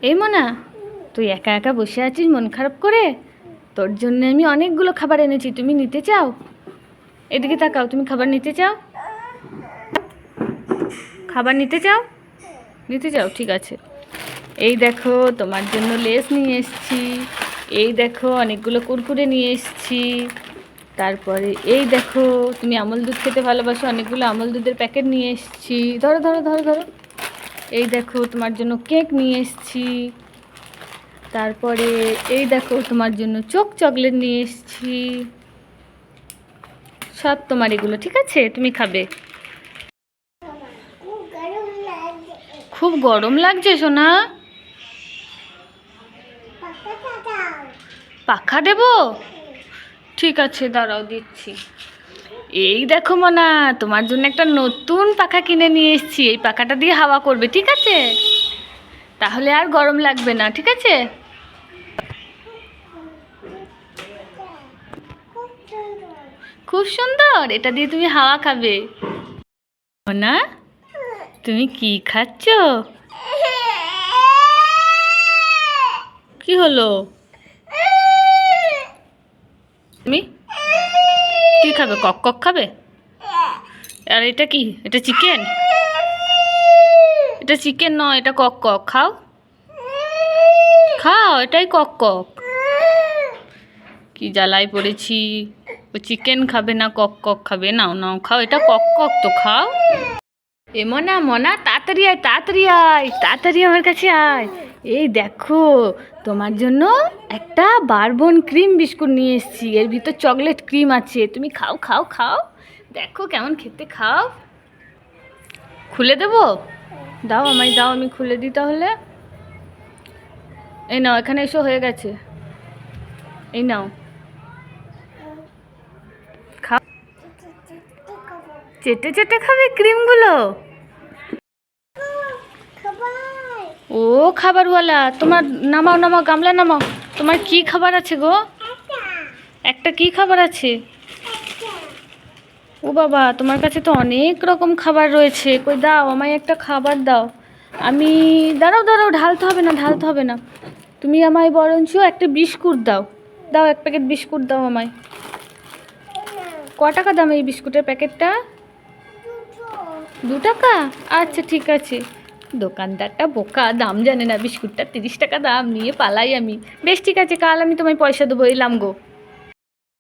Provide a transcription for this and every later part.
এই মোনা, তুই একা একা বসে আছিস মন খারাপ করে? তোর জন্য আমি অনেকগুলো খাবার এনেছি, তুমি নিতে চাও? এদিকে তাকাও, তুমি খাবার নিতে চাও? খাবার নিতে চাও? নিতে চাও, ঠিক আছে। এই দেখো তোমার জন্য লেস নিয়ে এসেছি, এই দেখো অনেকগুলো কুরকুরে নিয়ে এসেছি, তারপরে এই দেখো তুমি আমল দুধ খেতে ভালোবাসো, অনেকগুলো আমল দুধের প্যাকেট নিয়ে এসেছি। ধরো ধরো ধরো ধরো। এই দেখো তোমার জন্য কেক নিয়ে এসেছি, তারপরে এই দেখো তোমার জন্য চকলেট নিয়ে এসেছি। সব তোমার এগুলো, ঠিক আছে? তুমি খাবে। খুব গরম লাগছে সোনা? পাখা দেব? ঠিক আছে, দাঁড়াও দিচ্ছি। এই দেখো মোনা, তোমার জন্য একটা নতুন পাখা কিনে নিয়ে এসেছি। এই পাখাটা দিয়ে হাওয়া করবে, ঠিক আছে? তাহলে আর গরম লাগবে না, ঠিক আছে? খুব সুন্দর, এটা দিয়ে তুমি হাওয়া খাবে। মোনা, তুমি কি খাচ্ছ? কি হলো? তুমি কি খাবে? কক কক খাবে? আর এটা কি? এটা চিকেন? এটা চিকেন নয়, এটা কক কক। খাও খাও, এটাই কক কক। কি জ্বালায় পড়েছি, ও চিকেন খাবে না কক কক খাবে? নাও নাও খাও, এটা কক কক তো, খাও। এ মোনা মোনা, তাড়াতাড়ি আয় তাড়াতাড়ি আয় তাড়াতাড়ি আমার কাছে আয়। এই দেখো তোমার জন্য একটা বারবন ক্রিম বিস্কুট নিয়ে এসেছি, এর ভিতর চকলেট ক্রিম আছে। তুমি খাও খাও খাও, দেখো কেমন খেতে, খাও। খুলে দেবো? দাও আমায় দাও, আমি খুলে দিই তাহলে। এই নাও, এখানে এসো, হয়ে গেছে। এই নাও, খাও। চেটে চেটে খাবে ক্রিমগুলো? ও খাবারওয়ালা, তোমার নামাও নামাও, গামলা নামাও। তোমার কি খাবার আছে গো? একটা কি খাবার আছে? ও বাবা, তোমার কাছে তো অনেক রকম খাবার রয়েছে। কই দাও আমায় একটা খাবার দাও। আমি দাঁড়াও দাঁড়াও, ঢালতে হবে না ঢালতে হবে না। তুমি আমায় বরঞ্চ একটা বিস্কুট দাও। দাও, এক প্যাকেট বিস্কুট দাও আমায়। ক টাকা দাম এই বিস্কুটের প্যাকেটটা? 2 টাকা? আচ্ছা ঠিক আছে। দোকানদারটা বোকা, দাম জানে না। বিস্কুটটা 30 টাকা দাম, নিয়ে পালাই আমি। বেশ ঠিক আছে, কাল আমি তোমায় পয়সা দেবো। এলাম গো।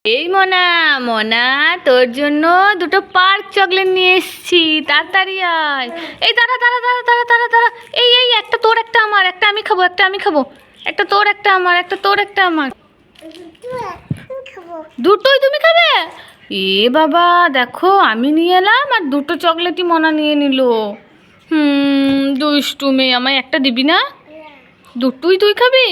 এই মোনা মোনা, তোর জন্য 2টো পার্ক চকলেট নিয়ে এসেছি, তাড়াতাড়ি আয়। এই দাঁড়া দাঁড়া দাঁড়া দাঁড়া দাঁড়া দাঁড়া। এই এই, একটা তোর একটা আমার, একটা আমি খাবো, একটা আমি খাবো। একটা তোর একটা আমার, একটা তোর একটা আমার। দুটোই তুমি খাবে? এ বাবা, দেখো আমি নিয়ে এলাম আর 2টো চকলেটই মোনা নিয়ে নিল। দুষ্টু মেয়ে, আমায় একটা দিবি না? দুটোই তুই খাবি?